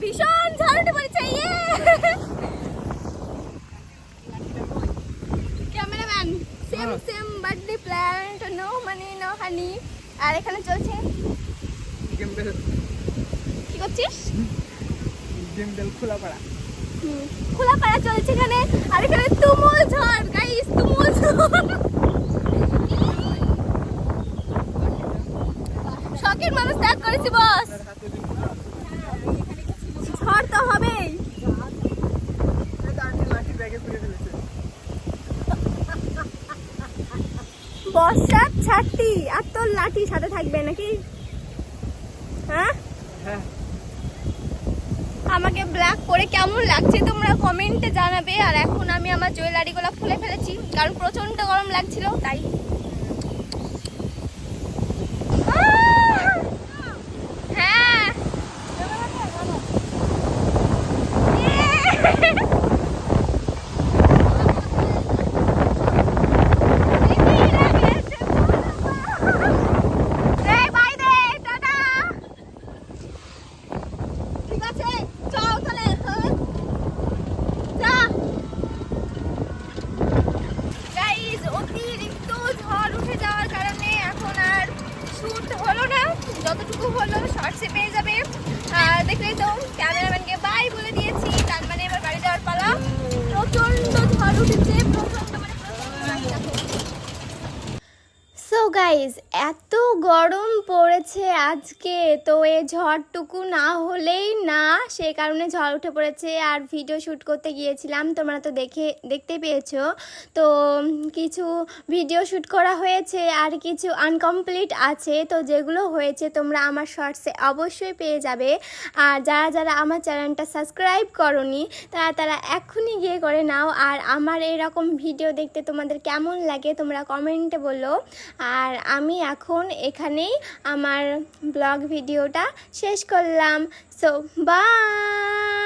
ভীষণ ঝড় উঠে পড়েছে। Cameraman same same birthday plan no money no honey. আর এখানে চলছে কি করছিস? খোলাপাড়া চলছে এখানে। আর এখানে তুমুল ঝড় গাইস, তুমুল ঝড়। শখের মানুষ ত্যাগ করেছি বস, ঝড় তো হবেই। বর্ষার ছাড়তি আর তোর লাঠি সাথে থাকবে নাকি? হ্যাঁ, আমাকে ব্ল্যাক পরে কেমন লাগছে তোমরা কমেন্টে জানাবে। আর এখন আমি আমার জুয়েলারিগুলো খুলে ফেলেছি কারণ প্রচন্ড গরম লাগছিল তাই। হ্যাঁ যতটুকু হলো শর্টসে পেয়ে যাবে। আর দেখলেই তো ক্যামেরাম্যানকে বাই বলে দিয়েছি, তার মানে এবার বাড়ি যাওয়ার পালা। প্রচন্ড ঝড় উঠেছে, প্রচন্ড মানে সো গাইজ এত গরম পড়েছে আজকে, তো এই ঝড়টুকু না হলেই না, সে কারণে ঝড় উঠে পড়েছে। আর ভিডিও শ্যুট করতে গিয়েছিলাম, তোমরা তো দেখতে পেয়েছো। তো কিছু ভিডিও শ্যুট করা হয়েছে আর কিছু আনকমপ্লিট আছে, তো যেগুলো হয়েছে তোমরা আমার শর্টসে অবশ্যই পেয়ে যাবে। আর যারা যারা আমার চ্যানেলটা সাবস্ক্রাইব করোনি তারা এক্ষুনি গিয়ে করে নাও। আর আমার এরকম ভিডিও দেখতে তোমাদের কেমন লাগে তোমরা কমেন্টে বলো। আর আমি এখন এখানেই আমার ব্লগ ভিডিওটা শেষ করলাম। So by.